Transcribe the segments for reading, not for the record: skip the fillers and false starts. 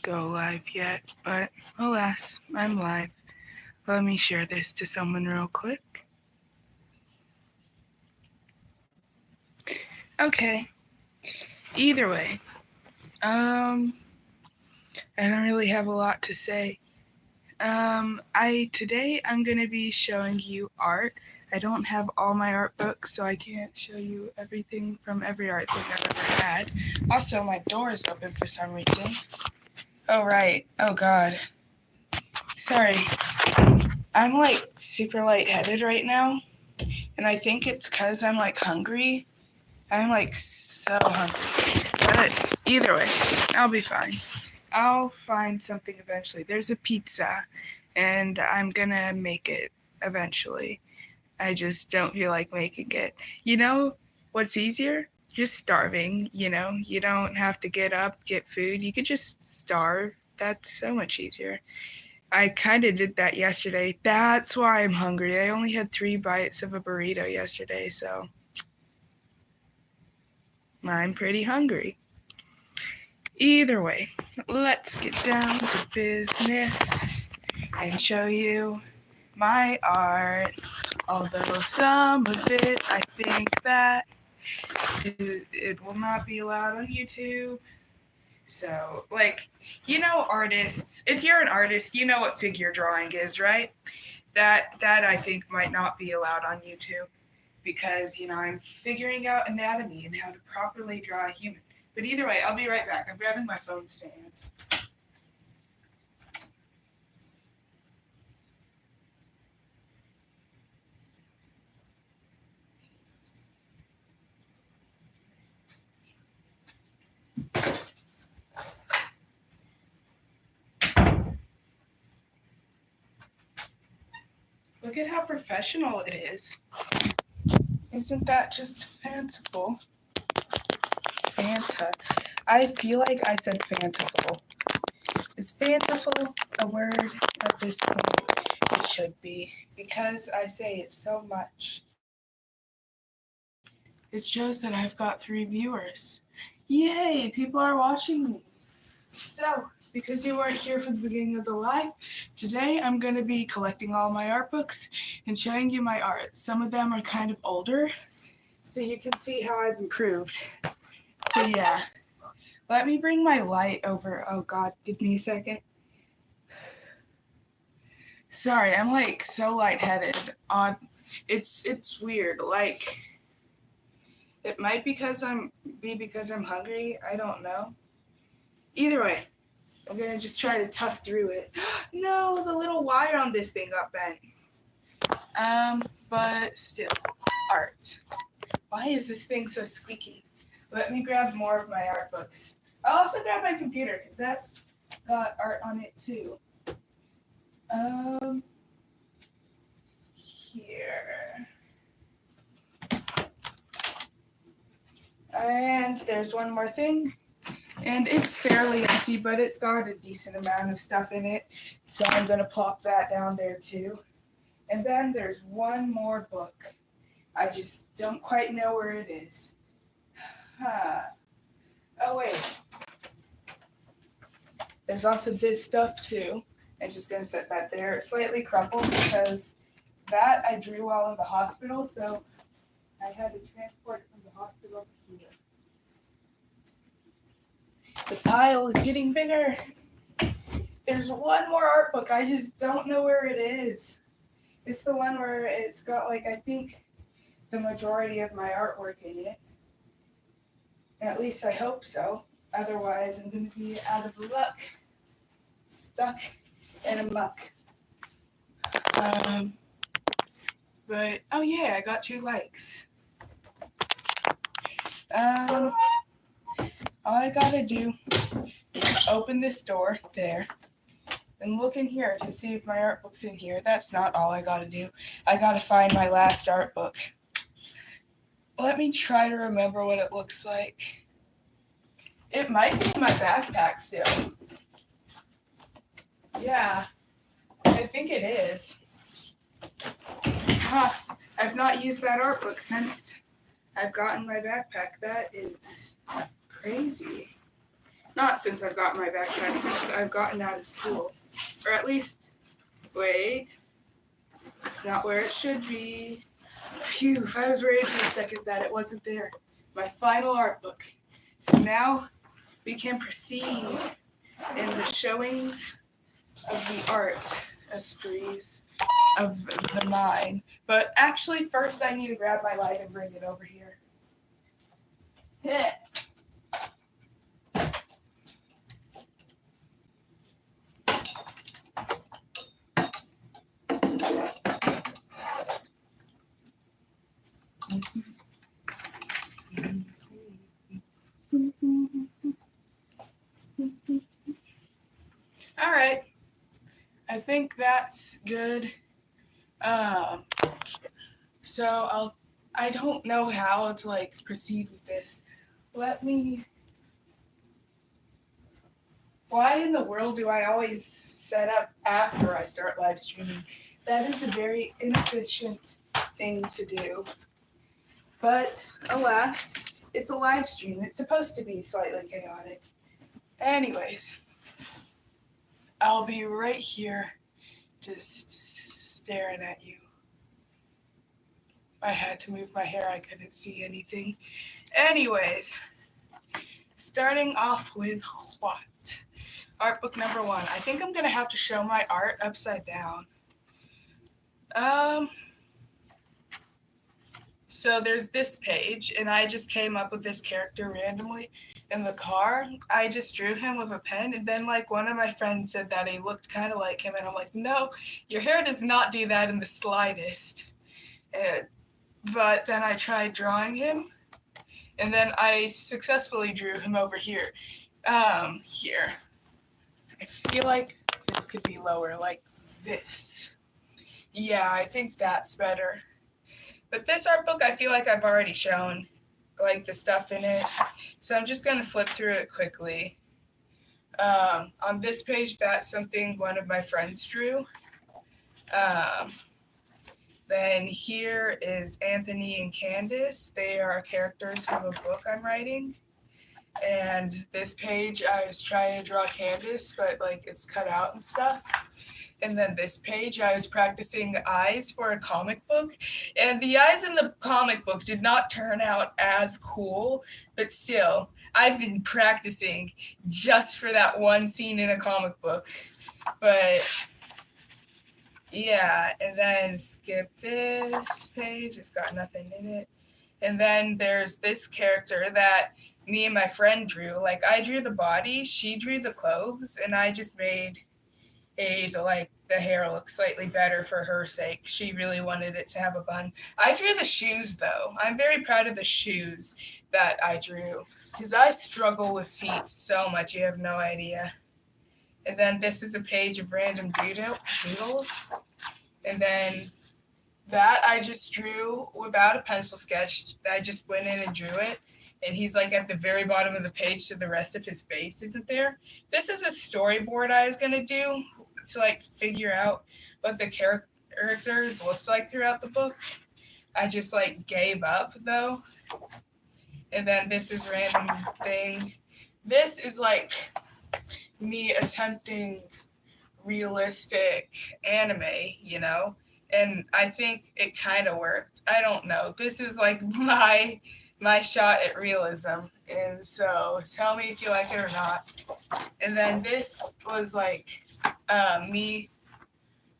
go live yet, but alas, I'm live. Let me share this to someone real quick. Okay, either way, I don't really have a lot to say. Today I'm gonna be showing you art. I don't have all my art books, so I can't show you everything from every art thing I've ever had. Also, my door is open for some reason. Oh right. Oh god. Sorry. I'm like super lightheaded right now, and I think it's because I'm like hungry. I'm like so hungry. But either way, I'll be fine. I'll find something eventually. There's a pizza, and I'm gonna make it eventually. I just don't feel like making it. You know what's easier? Just starving, You don't have to get up, get food. You could just starve. That's so much easier. I kind of did that yesterday. That's why I'm hungry. I only had 3 bites of a burrito yesterday, so I'm pretty hungry. Either way, let's get down to business and show you my art. Although some of it, I think that it will not be allowed on YouTube. So, artists, if you're an artist, you know what figure drawing is, right? That I think might not be allowed on YouTube because, I'm figuring out anatomy and how to properly draw a human. But either way, I'll be right back. I'm grabbing my phone stand. Look at how professional it is. Isn't that just fanciful? Fanta. I feel like I said fantiful. Is fanciful a word at this point? It should be, because I say it so much. It shows that I've got 3 viewers. Yay, people are watching me. So, because you weren't here for the beginning of the live, today I'm going to be collecting all my art books and showing you my art. Some of them are kind of older, so you can see how I've improved. So yeah, let me bring my light over. Oh god, give me a second. Sorry, I'm like so lightheaded. It's weird. Like it might be because I'm hungry. I don't know. Either way, I'm gonna just try to tough through it. No, the little wire on this thing got bent. But still, art. Why is this thing so squeaky? Let me grab more of my art books. I'll also grab my computer because that's got art on it too. Here. And there's one more thing. And it's fairly empty, but it's got a decent amount of stuff in it. So I'm going to plop that down there too. And then there's one more book. I just don't quite know where it is. Oh, wait. There's also this stuff too. I'm just going to set that there. It's slightly crumpled because that I drew while in the hospital, so I had to transport it from the hospital to here. The pile is getting bigger. There's one more art book. I just don't know where it is. It's the one where it's got, I think, the majority of my artwork in it. At least I hope so. Otherwise, I'm going to be out of luck. Stuck in a muck. But, oh yeah, I got 2 likes. All I gotta do is open this door there and look in here to see if my art book's in here. That's not all I gotta do. I gotta find my last art book. Let me try to remember what it looks like. It might be in my backpack still. Yeah, I think it is. I've not used that art book since I've gotten my backpack. That is crazy. Not since I've gotten my backpack, since I've gotten out of school. Or at least, wait, it's not where it should be. Phew, I was worried for a second that it wasn't there. My final art book. So now we can proceed in the showings of the art histories of the mine. But actually, first I need to grab my light and bring it over here. All right. I think that's good. So I don't know how to like proceed with this. Why in the world do I always set up after I start live streaming? That is a very inefficient thing to do. But alas, it's a live stream. It's supposed to be slightly chaotic. Anyways, I'll be right here just staring at you. I had to move my hair. I couldn't see anything. Anyways, starting off with what? Art book number 1. I think I'm going to have to show my art upside down. So there's this page, and I just came up with this character randomly in the car. I just drew him with a pen, and then like one of my friends said that he looked kind of like him, and I'm like, no, your hair does not do that in the slightest. But then I tried drawing him, and then I successfully drew him over here. Here. I feel like this could be lower, like this. Yeah, I think that's better. But this art book, I feel like I've already shown, like, the stuff in it. So I'm just going to flip through it quickly. On this page, that's something one of my friends drew. Then here is Anthony and Candace. They are characters from a book I'm writing. And this page, I was trying to draw Candace, but, like, it's cut out and stuff. And then this page, I was practicing eyes for a comic book. And the eyes in the comic book did not turn out as cool, but still, I've been practicing just for that one scene in a comic book. But yeah, and then skip this page. It's got nothing in it. And then there's this character that me and my friend drew. Like, I drew the body, she drew the clothes, and I just made like the hair look slightly better for her sake. She really wanted it to have a bun. I drew the shoes though. I'm very proud of the shoes that I drew because I struggle with feet so much, you have no idea. And then this is a page of random doodles. And then that I just drew without a pencil sketch. I just went in and drew it. And he's like at the very bottom of the page, so the rest of his face isn't there. This is a storyboard I was gonna do to like figure out what the characters looked like throughout the book. I just like gave up though. And then this is random thing. This is like me attempting realistic anime, you know? And I think it kind of worked. I don't know. This is like my shot at realism. And so tell me if you like it or not. And then this was like me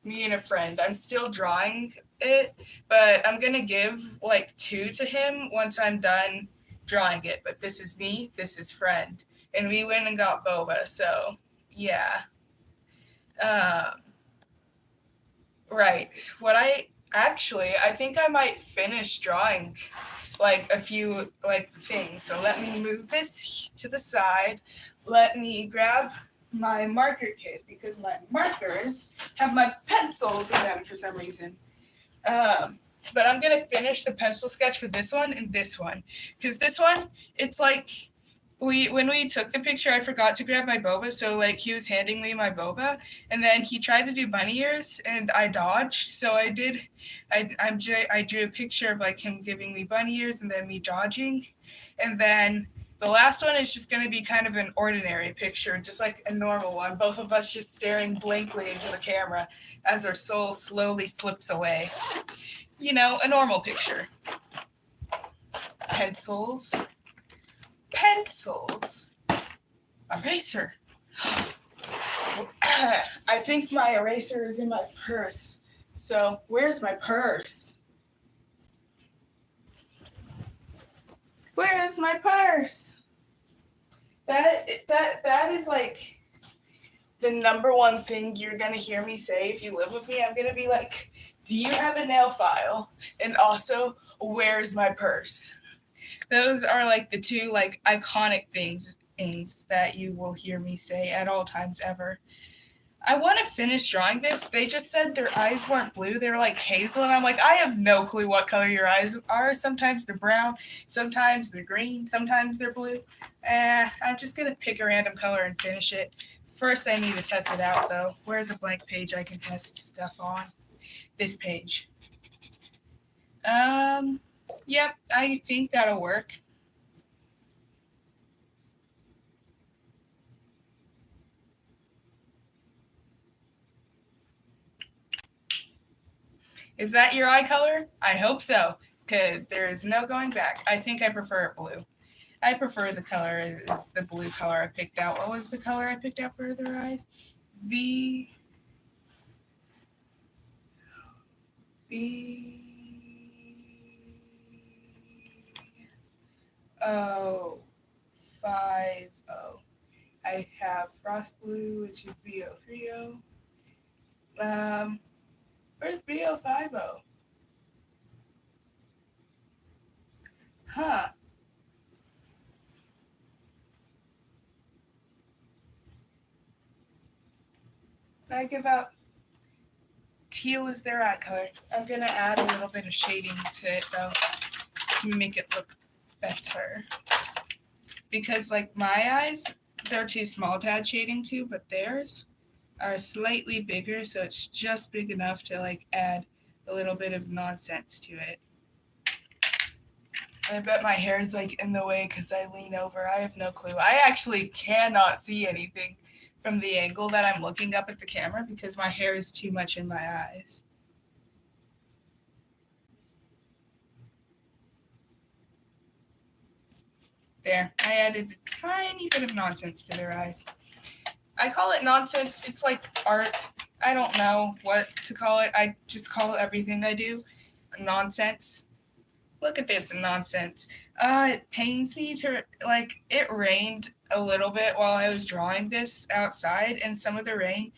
and a friend. I'm still drawing it, but I'm gonna give like 2 to him once I'm done drawing it. But this is me, this is friend. And we went and got boba, so yeah. Right. I think I might finish drawing like a few like things. So let me move this to the side. Let me grab my marker kit because my markers have my pencils in them for some reason. But I'm gonna finish the pencil sketch for this one and this one because this one, it's like when we took the picture, I forgot to grab my boba, so like he was handing me my boba, and then he tried to do bunny ears, and I dodged. So I drew a picture of like him giving me bunny ears, and then me dodging, and then The last one is just going to be kind of an ordinary picture, just like a normal one. Both of us just staring blankly into the camera as our soul slowly slips away. You know, a normal picture. Pencils. Pencils. Eraser. I think my eraser is in my purse. So, where's my purse? Where's my purse? That is like the number one thing you're gonna hear me say if you live with me. I'm gonna be like, do you have a nail file? And also, where's my purse? Those are like the two like iconic things that you will hear me say at all times ever. I want to finish drawing this. They just said their eyes weren't blue. They were like hazel. And I'm like, I have no clue what color your eyes are. Sometimes they're brown. Sometimes they're green. Sometimes they're blue. I'm just going to pick a random color and finish it. First, I need to test it out, though. Where's a blank page I can test stuff on? This page. Yep, I think that'll work. Is that your eye color? I hope so, because there is no going back. I think I prefer it blue. I prefer the color. It's the blue color I picked out. What was the color I picked out for their eyes? B. O 50. I have frost blue, which is B030. Where's B050? Huh. I give out teal is their eye color. I'm gonna add a little bit of shading to it though to make it look better. Because like my eyes, they're too small to add shading to, but theirs are slightly bigger, so it's just big enough to like add a little bit of nonsense to it. I bet my hair is like in the way because I lean over. I have no clue. I actually cannot see anything from the angle that I'm looking up at the camera because my hair is too much in my eyes. There, I added a tiny bit of nonsense to their eyes. I call it nonsense. It's like art. I don't know what to call it. I just call everything I do nonsense. Look at this nonsense. It pains me to, like, it rained a little bit while I was drawing this outside, and some of the rain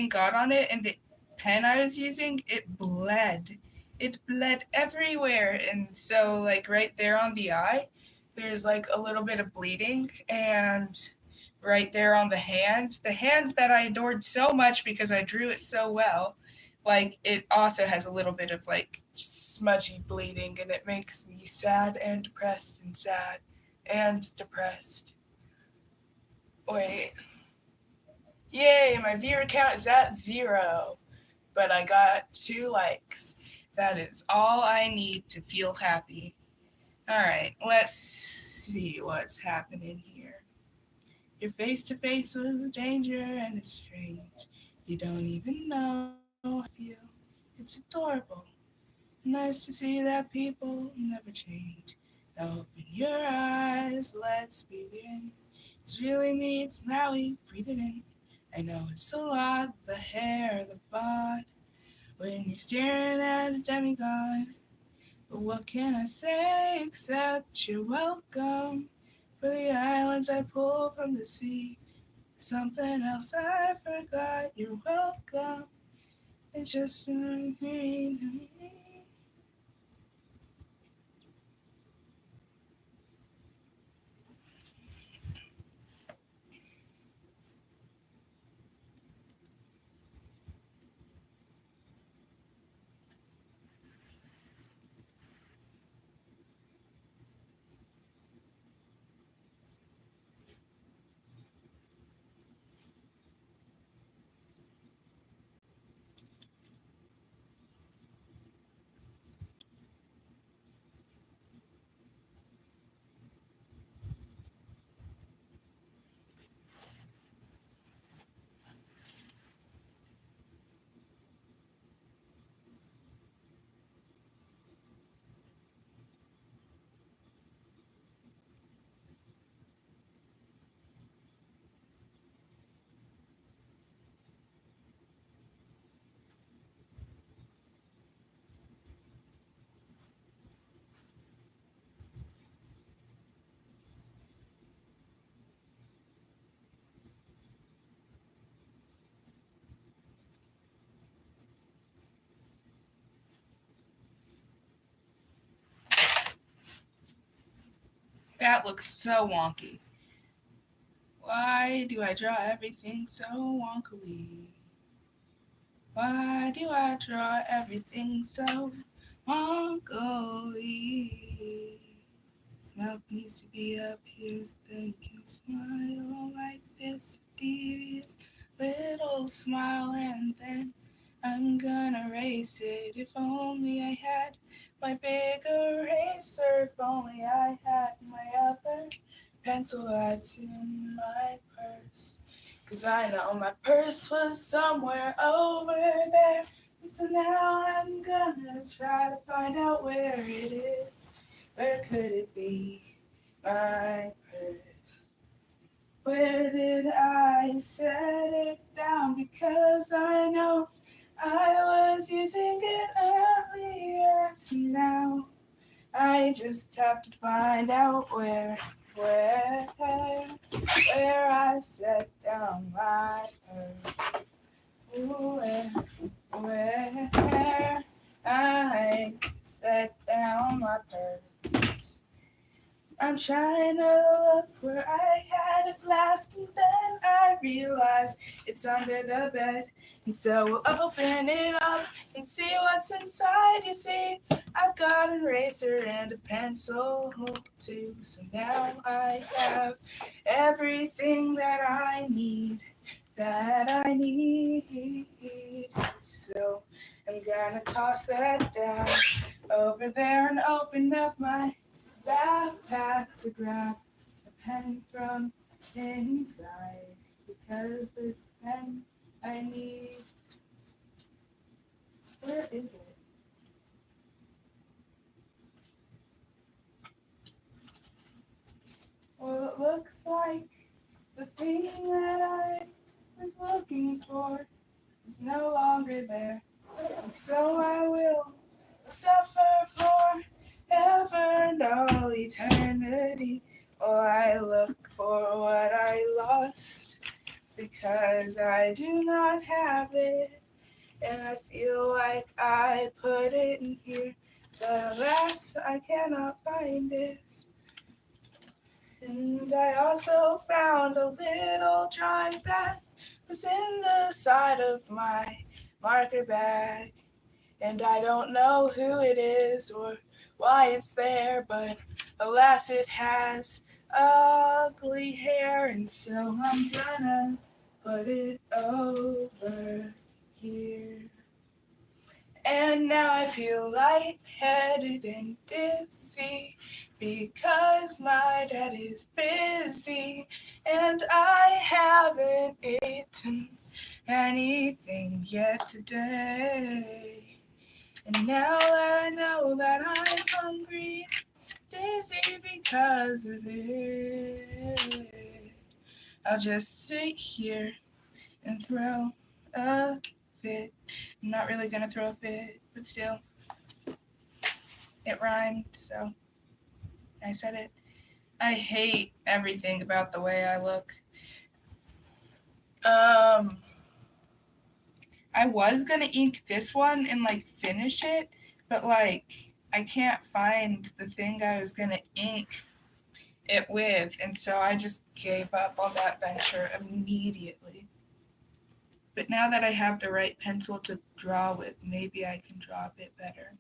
got on it, and the pen I was using, it bled. It bled everywhere, and so, like, right there on the eye, there's, like, a little bit of bleeding, and right there on the hand that I adored so much because I drew it so well, like it also has a little bit of like smudgy bleeding, and it makes me sad and depressed and sad and depressed. Wait. Yay, my viewer count is at 0, but I got 2 likes. That is all I need to feel happy. All right, let's see what's happening here. You're face to face with danger and it's strange. You don't even know how I feel. It's adorable. Nice to see that people never change. Now open your eyes, let's begin. It's really me, it's Maui, breathe it in. I know it's a lot, the hair, the bod, when you're staring at a demigod. But what can I say except you're welcome? For the islands I pull from the sea. Something else I forgot, you're welcome. It's just a pain to me. That looks so wonky. Why do I draw everything so wonkily? Why do I draw everything so wonkily? His mouth needs to be up here so that he can smile like this devious little smile, and then I'm gonna erase it. If only I had my big eraser, if only I had my other pencil that's in my purse. 'Cause I know my purse was somewhere over there, and so now I'm gonna try to find out where it is. Where could it be? My purse. Where did I set it down? Because I know I was using it earlier. So now I just have to find out where I set down my purse. Where I set down my purse. I'm trying to look where I had it last, and then I realize it's under the bed. And so we'll open it up and see what's inside. You see, I've got an eraser and a pencil too. So now I have everything that I need. So I'm gonna toss that down over there and open up my backpack to grab a pen from inside, because this pen I need. Where is it? Well, it looks like the thing that I was looking for is no longer there, and so I will suffer forever and all eternity. Oh, I look for what I lost, because I do not have it, and I feel like I put it in here, but alas, I cannot find it. And I also found a little drawing pad was in the side of my marker bag, and I don't know who it is or why it's there, but alas, it has ugly hair, and so I'm gonna put it over here. And now I feel lightheaded and dizzy, because my dad is busy, and I haven't eaten anything yet today. And now that I know that I'm hungry, dizzy because of it, I'll just sit here and throw a fit. I'm not really gonna throw a fit, but still, it rhymed, so I said it. I hate everything about the way I look. I was gonna ink this one and like finish it, but like I can't find the thing I was gonna ink it with, and so I just gave up on that venture immediately. But now that I have the right pencil to draw with, maybe I can draw a bit better.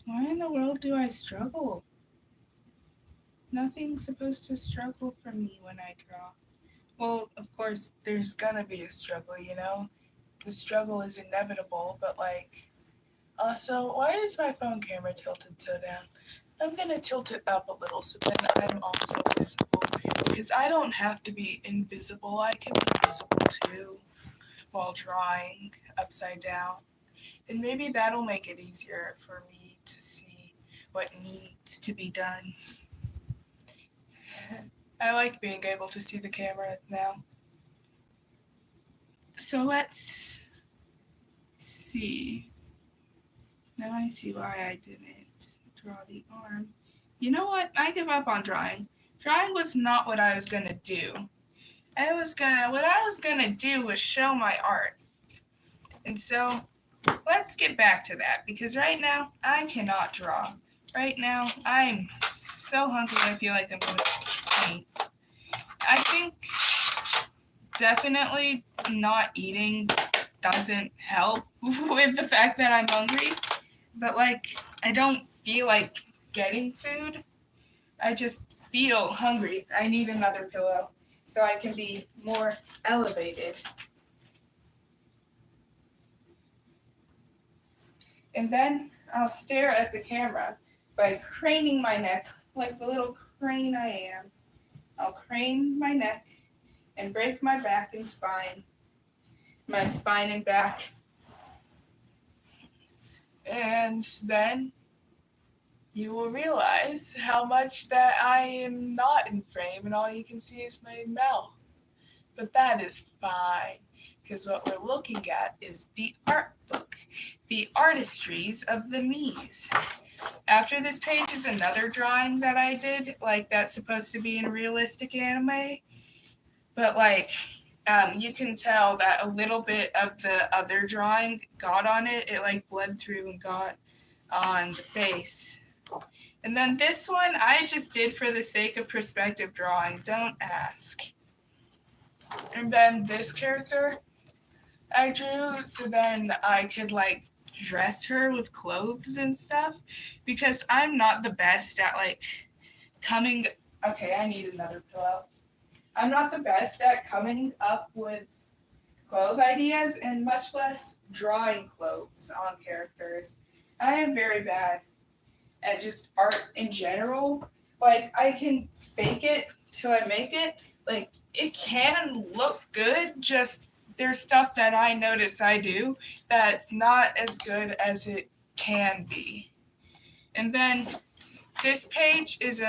Why in the world do I struggle? Nothing's supposed to struggle for me when I draw. Well, of course, there's gonna be a struggle, you know? The struggle is inevitable, but like, also, why is my phone camera tilted so down? I'm going to tilt it up a little so then I'm also visible, because I don't have to be invisible. I can be visible too while drawing upside down. And maybe that'll make it easier for me to see what needs to be done. I like being able to see the camera now. So let's see. Now I see why I didn't draw the arm. You know what? I give up on drawing. Drawing was not what I was gonna do. What I was gonna do was show my art. And so let's get back to that, because right now I cannot draw. Right now I'm so hungry I feel like I'm gonna faint. I think definitely not eating doesn't help with the fact that I'm hungry, but like I don't feel like getting food. I just feel hungry. I need another pillow so I can be more elevated. And then I'll stare at the camera by craning my neck like the little crane I am. I'll crane my neck and break my back and spine. My spine and back. And then you will realize how much that I am not in frame and all you can see is my mouth. But that is fine, because what we're looking at is the art book, the artistries of the me's. After this page is another drawing that I did, like that's supposed to be in realistic anime, but like you can tell that a little bit of the other drawing got on it. It like bled through and got on the face. And then this one I just did for the sake of perspective drawing. Don't ask. And then this character I drew so then I could like dress her with clothes and stuff, because I'm not the best at like coming. Okay, I need another pillow. I'm not the best at coming up with clothes ideas and much less drawing clothes on characters. I am very bad at just art in general. Like I can fake it till I make it. Like it can look good, just there's stuff that I notice I do that's not as good as it can be. And then this page is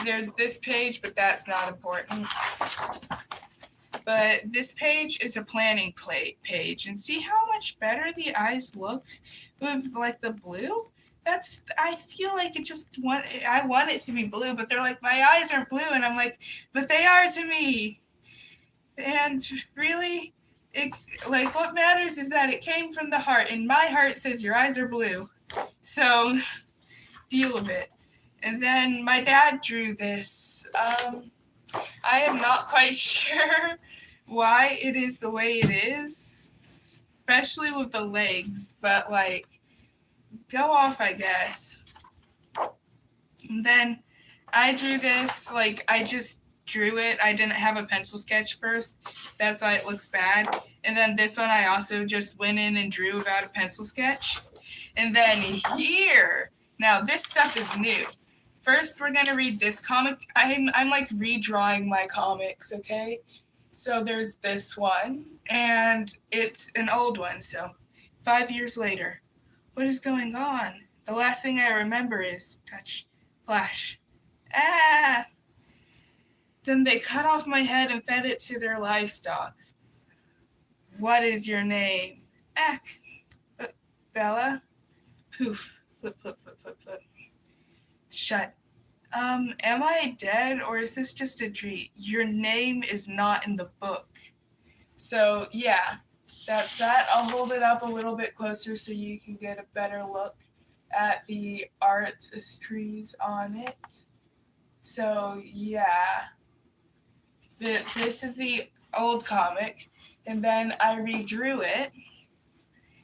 there's this page, but that's not important. But this page is a planning page, and see how much better the eyes look with like the blue? I feel like I want it to be blue, but they're like, my eyes aren't blue, and I'm like, but they are to me. And really, what matters is that it came from the heart, and my heart says your eyes are blue. So deal with it. And then my dad drew this. I am not quite sure why it is the way it is, especially with the legs, but like, go off, I guess. And then I drew this, like, I just drew it. I didn't have a pencil sketch first. That's why it looks bad. And then this one I also just went in and drew without a pencil sketch. And then here, now this stuff is new. First, we're going to read this comic. I'm like redrawing my comics, okay? So there's this one, and it's an old one. So 5 years later, what is going on? The last thing I remember is touch, flash. Ah! Then they cut off my head and fed it to their livestock. What is your name? Ack. Bella? Poof. Flip, flip, flip, flip, flip. Shut. Am I dead or is this just a dream? Your name is not in the book. So, yeah, that's that. I'll hold it up a little bit closer so you can get a better look at the artistries on it. So, yeah. This is the old comic, and then I redrew it.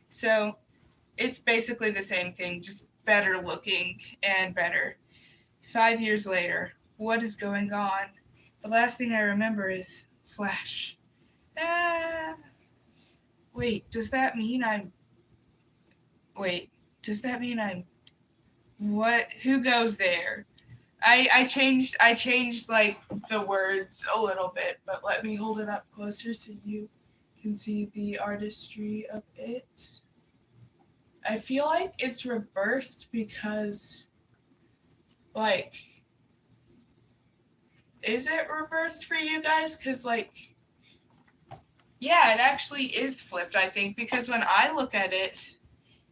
So, it's basically the same thing, just better looking and better. 5 years later, what is going on? The last thing I remember is flash. Ah. Wait, does that mean I'm What? Who goes there? I changed like the words a little bit, but let me hold it up closer so you can see the artistry of it. I feel like it's reversed because, like, is it reversed for you guys? Because, like, yeah, it actually is flipped, I think, because when I look at it,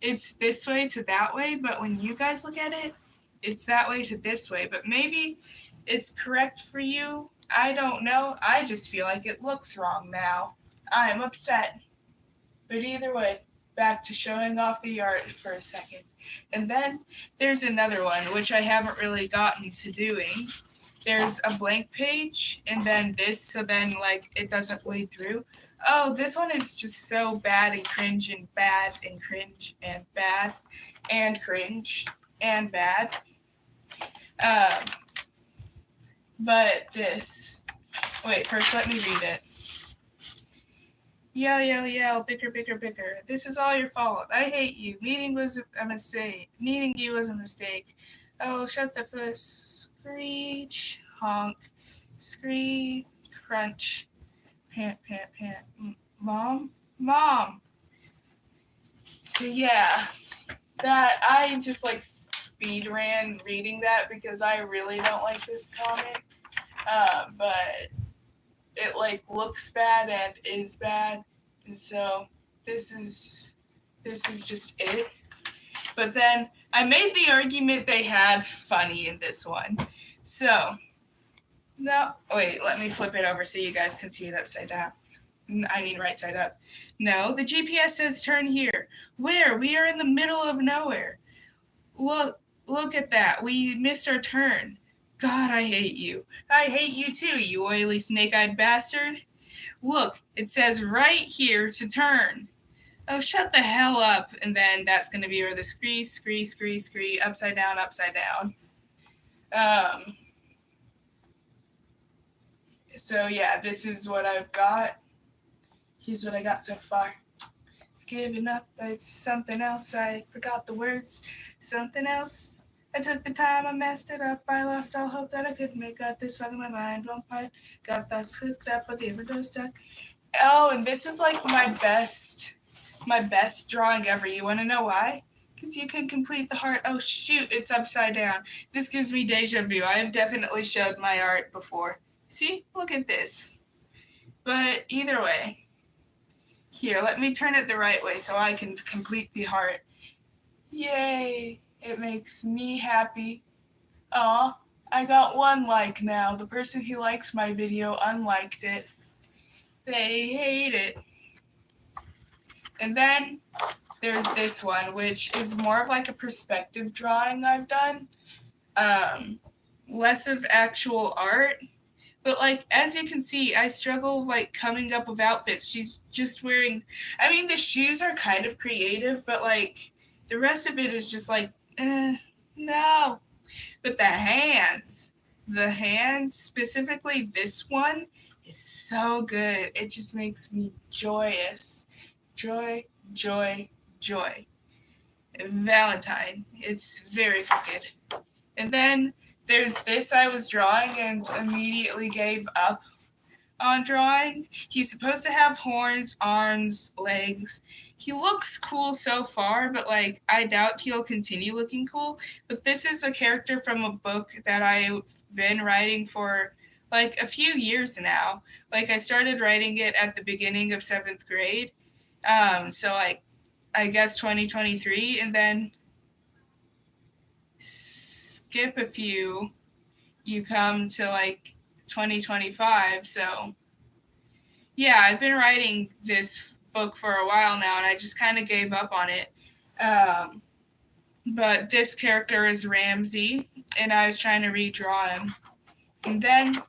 it's this way to that way, but when you guys look at it, it's that way to this way. But maybe it's correct for you. I don't know. I just feel like it looks wrong now. I'm upset. But either way, back to showing off the art for a second. And then there's another one, which I haven't really gotten to doing. There's a blank page, and then this, so then, like, it doesn't bleed through. Oh, this one is just so bad and cringe and bad and cringe and bad and cringe and bad. But this, wait, first let me read it. Yell, yell, yell, bicker, bicker, bicker. This is all your fault. I hate you. Meeting was a mistake. Meeting you was a mistake. Oh, shut the fuss. Screech, honk, scree, crunch, pant, pant, pant. Mom? Mom! So yeah, that, I just like speed ran reading that because I really don't like this comic. But it like looks bad and is bad, and so this is just it. But then I made the argument they had funny in this one. So no, wait, let me flip it over so you guys can see it upside down. I mean right side up. No, the GPS says turn here. Where? We are in the middle of nowhere. Look at that. We missed our turn. God, I hate you. I hate you too, you oily snake-eyed bastard. Look, it says right here to turn. Oh, shut the hell up. And then that's going to be where the scree, upside down, upside down. So yeah, this is what I've got. Here's what I got so far. Giving up, it's something else. I forgot the words. Something else. I took the time, I messed it up. I lost all hope that I could make out this fucking my mind. Won't fight. Got thoughts hooked up, but the overdose stuck. Oh, and this is like my best drawing ever. You want to know why? Because you can complete the heart. Oh shoot, it's upside down. This gives me deja vu. I have definitely showed my art before. See? Look at this. But either way. Here, let me turn it the right way so I can complete the heart. Yay! It makes me happy. Aw, I got 1 like now. The person who likes my video unliked it. They hate it. And then there's this one, which is more of like a perspective drawing I've done. Less of actual art. But, like, as you can see, I struggle, like, coming up with outfits. She's just wearing... I mean, the shoes are kind of creative, but, like, the rest of it is just, like, no. But the hands, specifically this one, is so good. It just makes me joyous. Joy, joy, joy. Valentine. It's very crooked. And then there's this I was drawing and immediately gave up on drawing. He's supposed to have horns, arms, legs. He looks cool so far, but like I doubt he'll continue looking cool. But this is a character from a book that I've been writing for like a few years now. Like I started writing it at the beginning of 7th grade. So like I guess 2023, and then skip a few, you come to like 2025. So yeah, I've been writing this book for a while now, and I just kind of gave up on it. But this character is Ramsey, and I was trying to redraw him. And then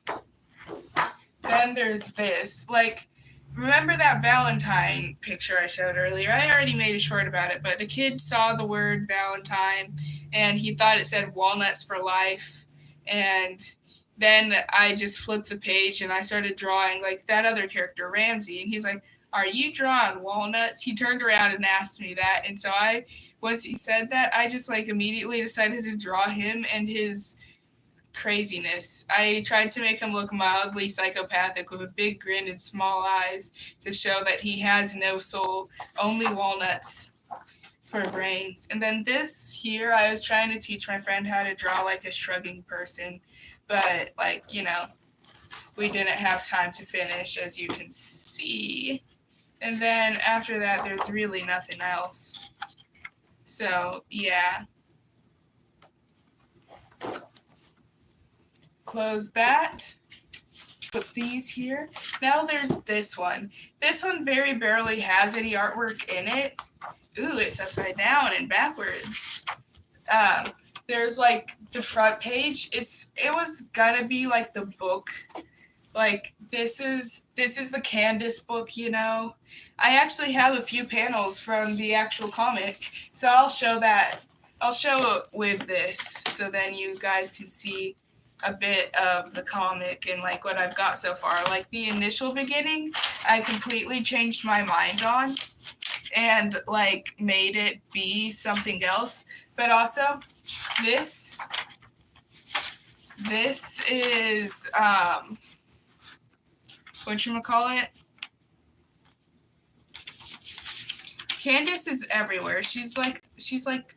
there's this. Like, remember that Valentine picture I showed earlier? I already made a short about it, but a kid saw the word Valentine, and he thought it said walnuts for life. And then I just flipped the page, and I started drawing, like, that other character, Ramsey. And he's like, "Are you drawing walnuts?" He turned around and asked me that, and so once he said that, I just like immediately decided to draw him and his craziness. I tried to make him look mildly psychopathic with a big grin and small eyes to show that he has no soul, only walnuts for brains. And then this here, I was trying to teach my friend how to draw like a shrugging person, but like, we didn't have time to finish, as you can see. And then after that, there's really nothing else. So, yeah. Close that. Put these here. Now there's this one. This one very barely has any artwork in it. Ooh, it's upside down and backwards. There's like the front page. It was gonna be like the book. Like this is the Candace book, I actually have a few panels from the actual comic, so I'll show that. I'll show it with this, so then you guys can see a bit of the comic and like what I've got so far. Like the initial beginning, I completely changed my mind on and like made it be something else. But also, this is whatchamacallit? Candace is everywhere. She's like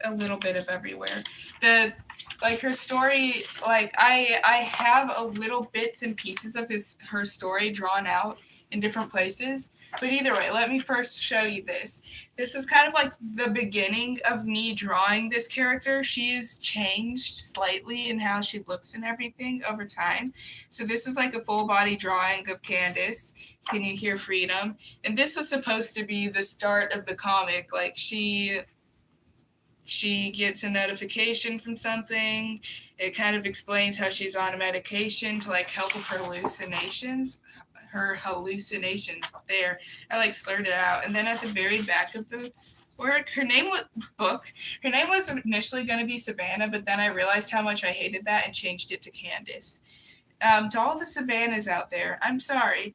a little bit of everywhere. Her story, like I have a little bits and pieces of her story drawn out in different places. But either way, let me first show you this. This is kind of like the beginning of me drawing this character. She has changed slightly in how she looks and everything over time. So this is like a full body drawing of Candace. Can you hear freedom? And this was supposed to be the start of the comic. Like she gets a notification from something. It kind of explains how she's on a medication to like help with her hallucinations. There. I like slurred it out. And then at the very back of the work, her name was initially going to be Savannah, but then I realized how much I hated that and changed it to Candace. To all the Savannahs out there, I'm sorry.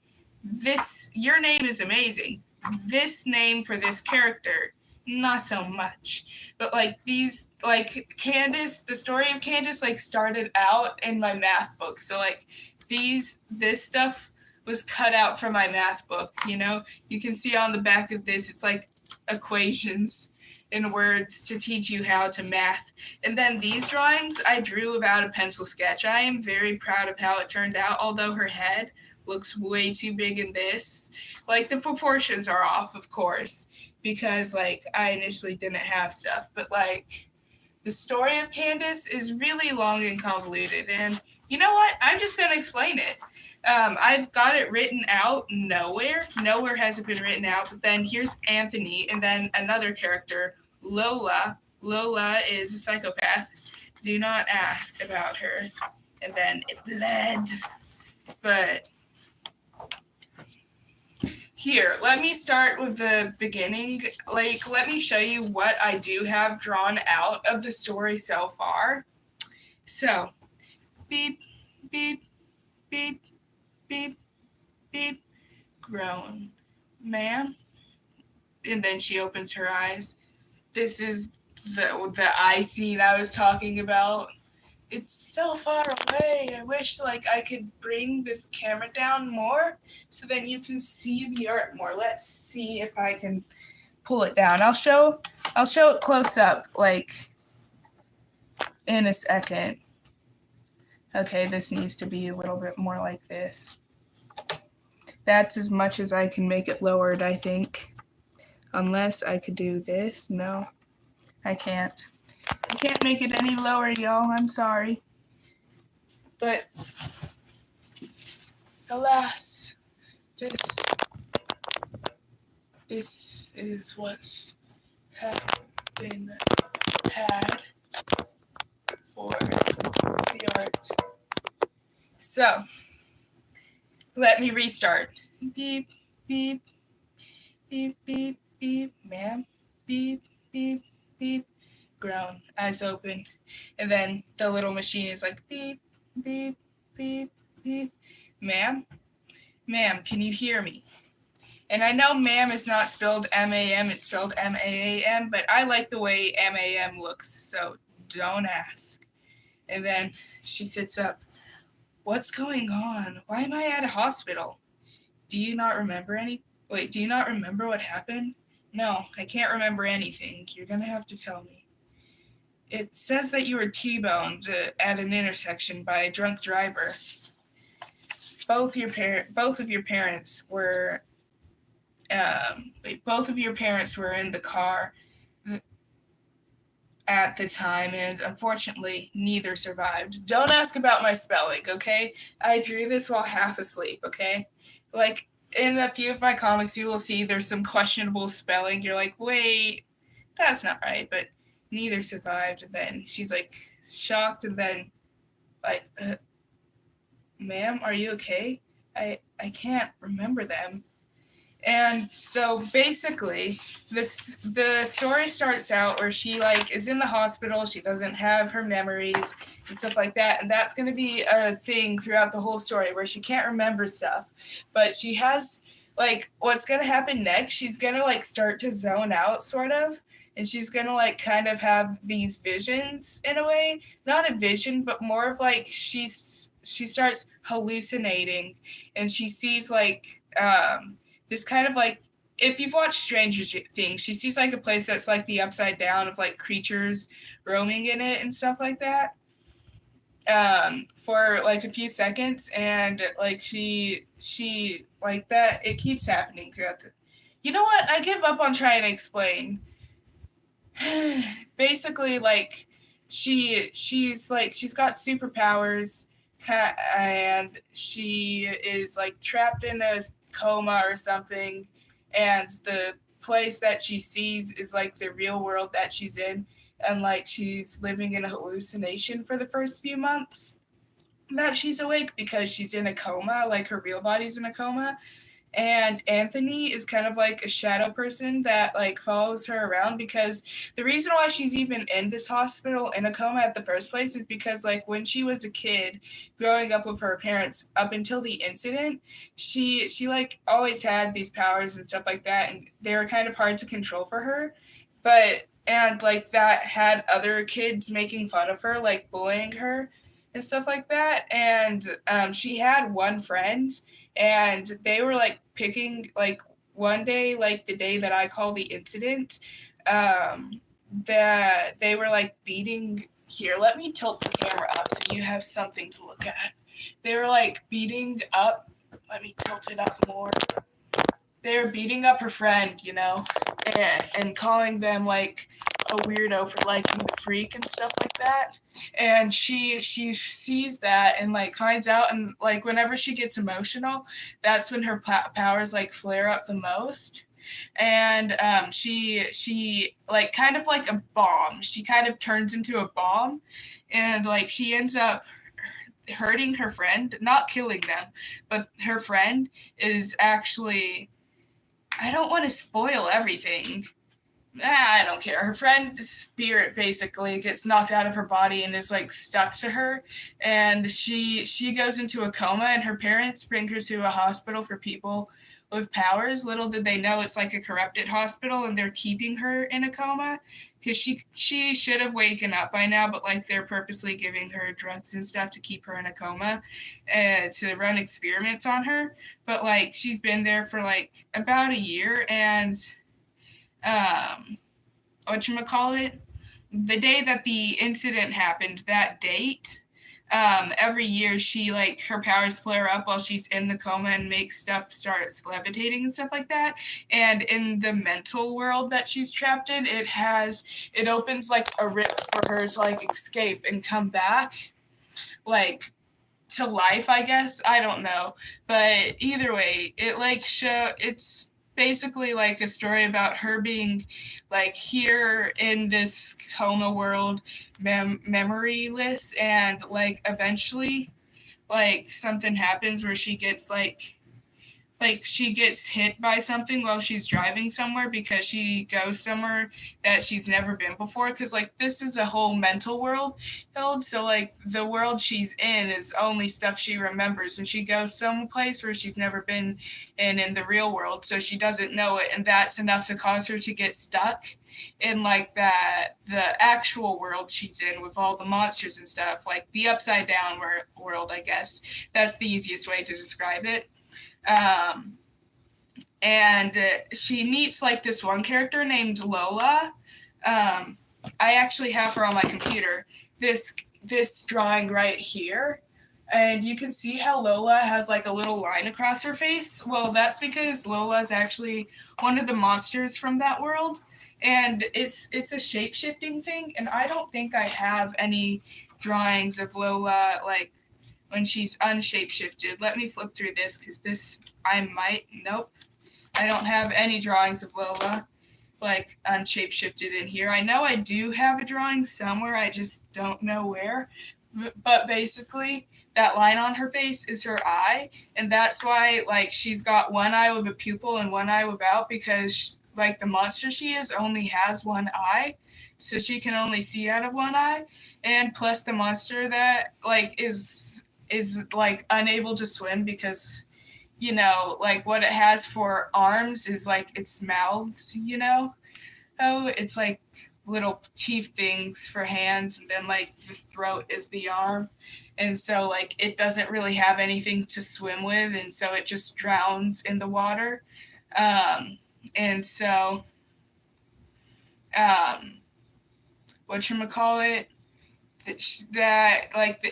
Your name is amazing. This name for this character, not so much. But Candace, the story of Candace started out in my math book. So this stuff was cut out from my math book, You can see on the back of this, it's like equations in words to teach you how to math. And then these drawings I drew without a pencil sketch. I am very proud of how it turned out, although her head looks way too big in this. The proportions are off, of course, because I initially didn't have stuff. But the story of Candace is really long and convoluted. And you know what? I'm just going to explain it. I've got it written out nowhere. Nowhere has it been written out. But then here's Anthony, and then another character, Lola. Lola is a psychopath. Do not ask about her. And then it bled. But here, let me start with the beginning. Let me show you what I do have drawn out of the story so far. So, beep, beep, beep, beep, beep, groan. Ma'am? And then she opens her eyes. This is the eye scene I was talking about. It's so far away. I wish I could bring this camera down more so then you can see the art more. Let's see if I can pull it down. I'll show it close up in a second. Okay, this needs to be a little bit more like this. That's as much as I can make it lowered, I think. Unless I could do this. No, I can't. I can't make it any lower, y'all. I'm sorry. But, alas, this is what's been had for the art. So, let me restart. Beep, beep, beep, beep, beep, ma'am. Beep, beep, beep. Groan, eyes open. And then the little machine is beep, beep, beep, beep. Ma'am? Ma'am, can you hear me? And I know ma'am is not spelled M-A-M, it's spelled M-A-A-M, but I like the way M-A-M looks, so don't ask. And then she sits up. What's going on? Why am I at a hospital? Do you not remember do you not remember what happened? No, I can't remember anything. You're gonna have to tell me. It says that you were T-boned at an intersection by a drunk driver. Both of your parents were both of your parents were in the car at the time, and unfortunately, neither survived. Don't ask about my spelling, okay? I drew this while half asleep, okay? Like, in a few of my comics, you will see there's some questionable spelling. You're like, wait, that's not right, but neither survived. And then she's like shocked, and then like, ma'am, are you okay? I can't remember them. And so basically, the story starts out where she like is in the hospital. She doesn't have her memories and stuff like that, and that's going to be a thing throughout the whole story where she can't remember stuff. But she has like what's going to happen next. She's going to like start to zone out, sort of, and she's going to like kind of have these visions in a way. Not a vision, but more of like she starts hallucinating, and she sees like this kind of like if you've watched Stranger Things, she sees like a place that's like the upside down of like creatures roaming in it and stuff like that for like a few seconds, and like she like that it keeps happening throughout the. You know what? I give up on trying to explain. Basically, like she's got superpowers, and she is like trapped in a coma or something, and the place that she sees is like the real world that she's in, and like she's living in a hallucination for the first few months that she's awake because she's in a coma, like her real body's in a coma. And Anthony is kind of like a shadow person that like follows her around, because the reason why she's even in this hospital in a coma at the first place is because like when she was a kid growing up with her parents up until the incident, she like always had these powers and stuff like that, and they were kind of hard to control for her. And like that had other kids making fun of her, like bullying her and stuff like that. And she had one friend, and they were like picking like one day, like the day that I call the incident, that they were like beating. Here, let me tilt the camera up so you have something to look at. They were like beating up. Let me tilt it up more. They were beating up her friend, you know, and calling them like a weirdo for liking the freak and stuff like that. And she sees that and like finds out, and like whenever she gets emotional, that's when her powers like flare up the most. And she like kind of like a bomb. She kind of turns into a bomb, and like she ends up hurting her friend, not killing them, but her friend is actually. I don't want to spoil everything. I don't care. Her friend's spirit basically gets knocked out of her body and is like stuck to her, and she goes into a coma, and her parents bring her to a hospital for people with powers. Little did they know it's like a corrupted hospital, and they're keeping her in a coma because she should have waken up by now, but like they're purposely giving her drugs and stuff to keep her in a coma to run experiments on her. But like she's been there for like about a year, and whatchamacallit, the day that the incident happened, that date, every year she like her powers flare up while she's in the coma and makes stuff starts levitating and stuff like that. And in the mental world that she's trapped in, it opens like a rip for her to like escape and come back like to life, I guess. I don't know. But either way, it's basically like a story about her being like here in this coma world, memoryless, and like eventually like something happens where she gets like like she gets hit by something while she's driving somewhere because she goes somewhere that she's never been before, because like this is a whole mental world, so like the world she's in is only stuff she remembers, and she goes someplace where she's never been in the real world, so she doesn't know it, and that's enough to cause her to get stuck in like the actual world she's in with all the monsters and stuff, like the upside down world, I guess. That's the easiest way to describe it. um, and she meets like this one character named Lola. I actually have her on my computer. This drawing right here, and you can see how Lola has like a little line across her face. Well, that's because Lola is actually one of the monsters from that world, and it's a shape shifting thing. And I don't think I have any drawings of Lola like when she's unshape shifted. Let me flip through this because this I might. Nope. I don't have any drawings of Lola like unshape shifted in here. I know I do have a drawing somewhere, I just don't know where. But basically, that line on her face is her eye, and that's why like she's got one eye with a pupil and one eye without, because like the monster she is only has one eye, so she can only see out of one eye. And plus the monster that like is like unable to swim because like what it has for arms is like its mouths. Oh, it's like little teeth things for hands, and then like the throat is the arm. And so like it doesn't really have anything to swim with, and so it just drowns in the water. And so um whatchamacallit,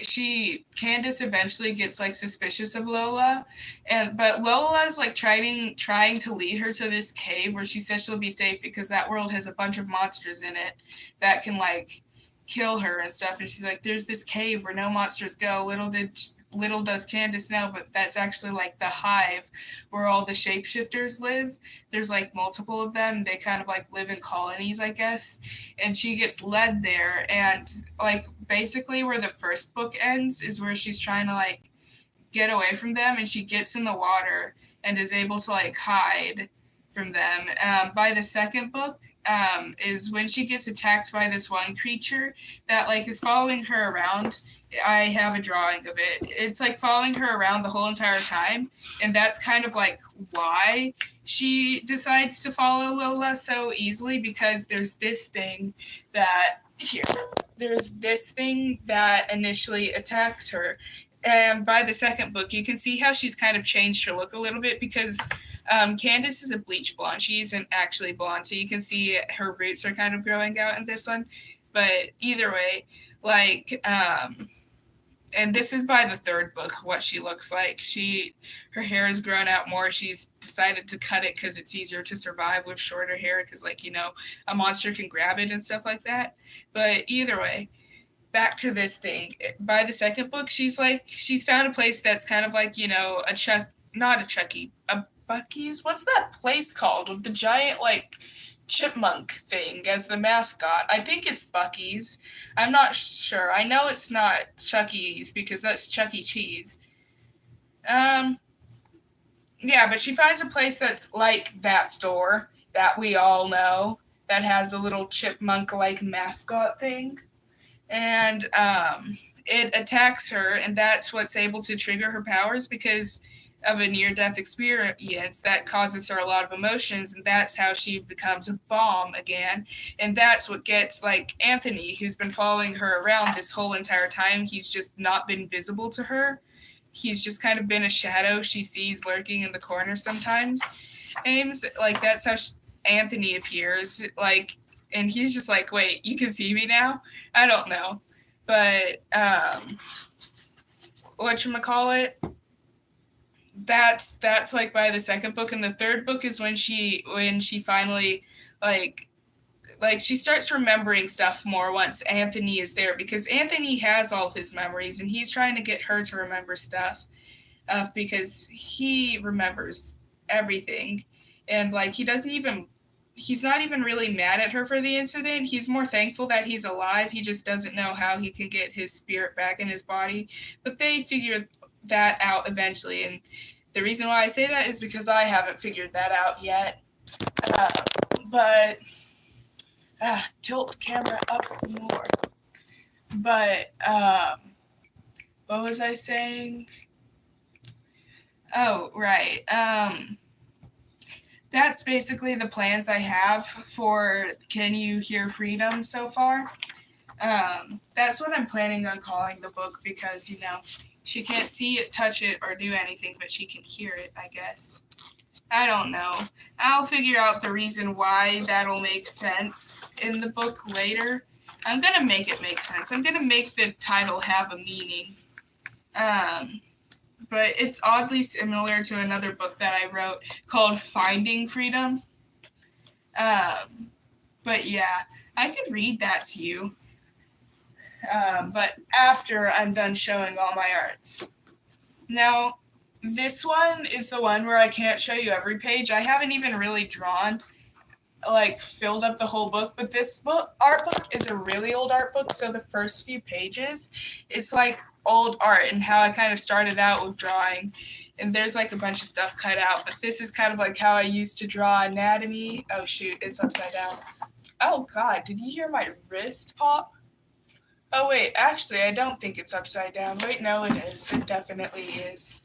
she Candace eventually gets like suspicious of Lola, but Lola's like trying to lead her to this cave where she says she'll be safe because that world has a bunch of monsters in it that can like kill her and stuff. And she's like, there's this cave where no monsters go. Little does Candace know, but that's actually like the hive where all the shapeshifters live. There's like multiple of them. They kind of like live in colonies, I guess. And she gets led there, and like basically where the first book ends is where she's trying to like get away from them, and she gets in the water and is able to like hide from them. By the second book, is when she gets attacked by this one creature that like is following her around. I have a drawing of it. It's like following her around the whole entire time, and that's kind of like why she decides to follow Lola so easily, because there's this thing that initially attacked her. And by the second book, you can see how she's kind of changed her look a little bit, because Candace is a bleach blonde. She isn't actually blonde, so you can see her roots are kind of growing out in this one. But either way, like, and this is by the third book, what she looks like. Her hair has grown out more. She's decided to cut it because it's easier to survive with shorter hair, because, like, a monster can grab it and stuff like that. But either way, back to this thing. By the second book, she's found a place that's kind of like, not a Chucky, a Buc-ee's. What's that place called with the giant, like, chipmunk thing as the mascot? I think it's Buc-ee's. I'm not sure. I know it's not Chuck E.'s because that's Chuck E. Cheese. Yeah, but she finds a place that's like that store that we all know that has the little chipmunk-like mascot thing. And it attacks her, and that's what's able to trigger her powers because of a near-death experience that causes her a lot of emotions, and that's how she becomes a bomb again. And that's what gets, like, Anthony, who's been following her around this whole entire time. He's just not been visible to her. He's just kind of been a shadow she sees lurking in the corner sometimes. Ames, like, that's how Anthony appears, like, and he's just like, wait, you can see me now? I don't know. But, whatchamacallit, that's like by the second book, and the third book is when she finally like she starts remembering stuff more once Anthony is there, because Anthony has all of his memories and he's trying to get her to remember stuff, because he remembers everything. And like he's not even really mad at her for the incident. He's more thankful that he's alive. He just doesn't know how he can get his spirit back in his body. But they figure that out eventually, and The reason why I say that is because I haven't figured that out yet. But tilt camera up more. But what was I saying? Oh, right. That's basically the plans I have for Can You Hear Freedom so far. That's what I'm planning on calling the book because, she can't see it, touch it, or do anything, but she can hear it, I guess. I don't know. I'll figure out the reason why that'll make sense in the book later. I'm going to make it make sense. I'm going to make the title have a meaning. But it's oddly similar to another book that I wrote called Finding Freedom. But yeah, I could read that to you. But after I'm done showing all my arts. Now, this one is the one where I can't show you every page. I haven't even really filled up the whole book, but this art book is a really old art book, so the first few pages, it's like old art and how I kind of started out with drawing, and there's like a bunch of stuff cut out, but this is kind of like how I used to draw anatomy. Oh shoot, it's upside down. Oh god, did you hear my wrist pop? Oh wait, actually I don't think it's upside down. Wait, no it is. It definitely is.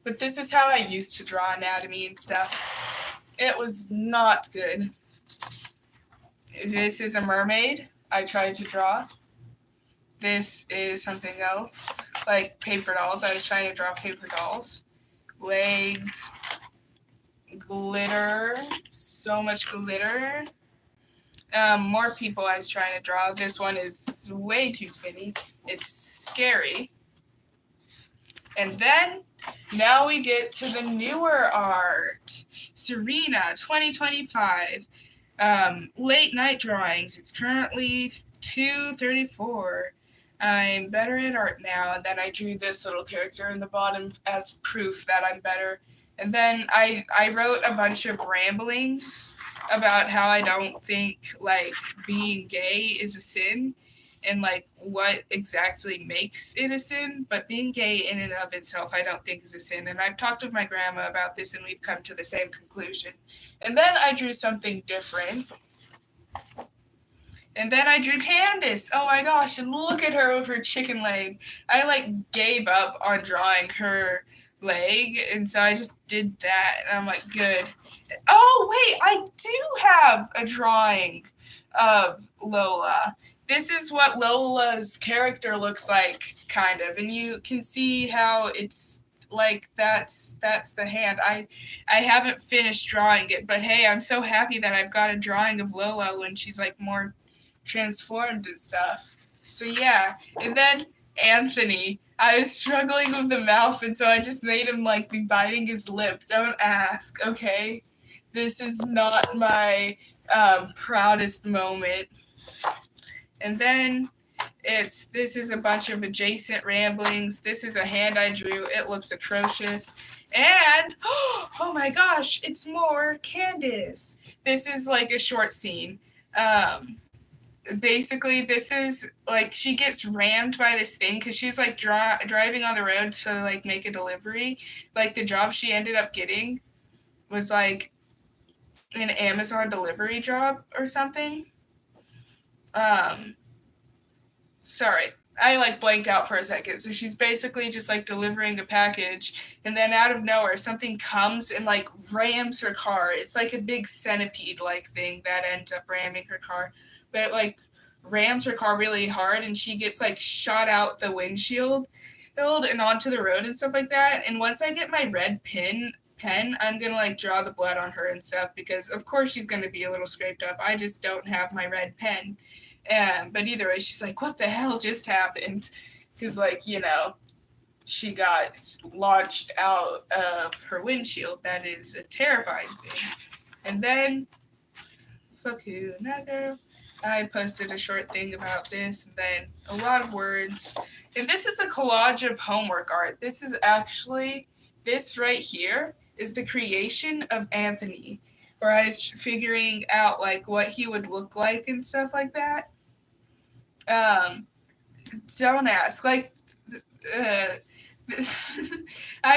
But this is how I used to draw anatomy and stuff. It was not good. This is a mermaid I tried to draw. This is something else, like paper dolls. I was trying to draw paper dolls. Legs, glitter, so much glitter. More people I was trying to draw. This one is way too skinny. It's scary. And then now we get to the newer art. Serena, 2025. Late night drawings. It's currently 2:34. I'm better at art now. And then I drew this little character in the bottom as proof that I'm better. And then I wrote a bunch of ramblings about how I don't think being gay is a sin and what exactly makes it a sin, but being gay in and of itself I don't think is a sin. And I've talked with my grandma about this and we've come to the same conclusion. And then I drew something different. And then I drew Candace. Oh my gosh, and look at her with her chicken leg. I gave up on drawing her leg, and so I just did that, and I'm like, good. Oh wait, I do have a drawing of Lola. This is what Lola's character looks like, kind of, and you can see how it's that's the hand. I haven't finished drawing it, but hey, I'm so happy that I've got a drawing of Lola when she's more transformed and stuff. So yeah, and then Anthony, I was struggling with the mouth, and so I just made him be biting his lip. Don't ask, okay? This is not my proudest moment. And then this is a bunch of adjacent ramblings. This is a hand I drew. It looks atrocious. And oh my gosh, it's more Candace. This is a short scene. Basically, this is she gets rammed by this thing because she's driving on the road to make a delivery. The job she ended up getting was an Amazon delivery job or something. Sorry, I blanked out for a second. So she's basically just delivering a package, and then out of nowhere something comes and rams her car. It's a big centipede thing that ends up ramming her car. But it rams her car really hard, and she gets shot out the windshield and onto the road and stuff like that. And once I get my red pen, I'm gonna draw the blood on her and stuff because of course she's gonna be a little scraped up. I just don't have my red pen. But either way, she's like, what the hell just happened? Because she got launched out of her windshield. That is a terrifying thing. And then Fukunaga, I posted a short thing about this, and then a lot of words. And this is a collage of homework art. This is actually, this right here is the creation of Anthony, where I was figuring out what he would look like and stuff like that. Don't ask. I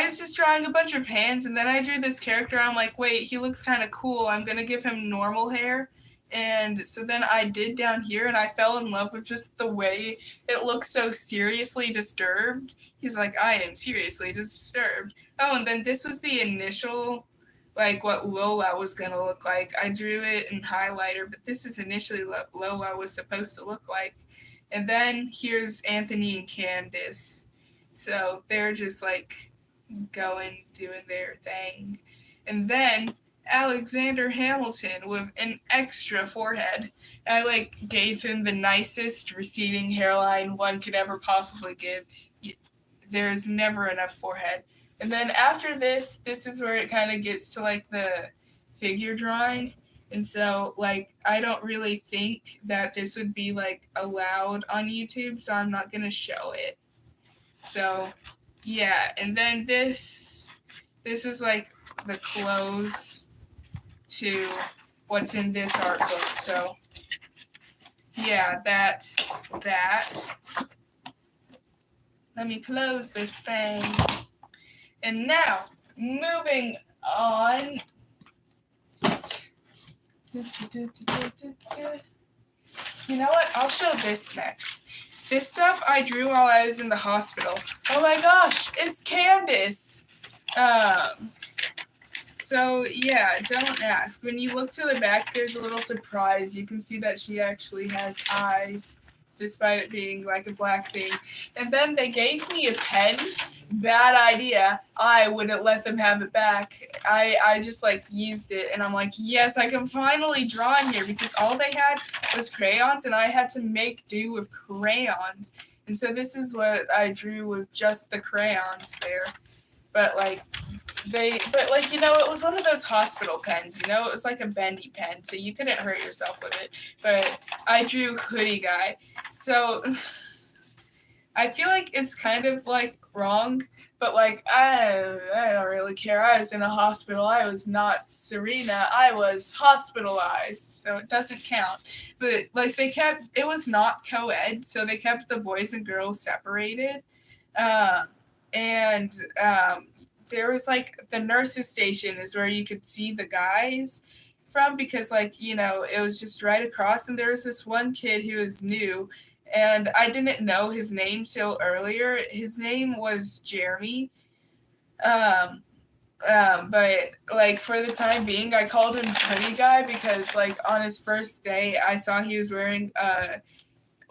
was just drawing a bunch of hands, and then I drew this character. I'm like, wait, he looks kind of cool. I'm gonna give him normal hair. And so then I did down here, and I fell in love with just the way it looks so seriously disturbed. He's like, I am seriously disturbed. Oh, and then this was the initial, like, what Lola was gonna look like. I drew it in highlighter, but this is initially what Lola was supposed to look like. And then here's Anthony and Candace. So they're just like doing their thing. And then Alexander Hamilton with an extra forehead. I like gave him the nicest receding hairline one could ever possibly give. There's never enough forehead. And then after this is where it kind of gets to like the figure drawing. And so, like, I don't really think that this would be, like, allowed on YouTube, so I'm not going to show it. So, yeah. And then this is, like, the close to what's in this art book. So, yeah, that's that. Let me close this thing. And now, moving on. You know what? I'll show this next. This stuff I drew while I was in the hospital. Oh my gosh, it's Candace. So yeah, don't ask. When you look to the back, there's a little surprise. You can see that she actually has eyes, despite it being like a black thing. And then they gave me a pen. Bad idea. I wouldn't let them have it back. I just like used it, and I'm like, yes, I can finally draw in here, because all they had was crayons, and I had to make do with crayons. And so this is what I drew with just the crayons there. But you know, it was one of those hospital pens, you know, it was like a bendy pen, so you couldn't hurt yourself with it. But I drew Hoodie Guy. So I feel like it's kind of like wrong, but like I don't really care. I was in a hospital. I was not Serena. I was hospitalized, so it doesn't count. But like it was not co-ed, so they kept the boys and girls separated. And there was like the nurses station is where you could see the guys from, because like, you know, it was just right across, and there was this one kid who was new, and I didn't know his name till earlier. His name was Jeremy. But like for the time being, I called him Hoodie Guy because like on his first day, I saw he was wearing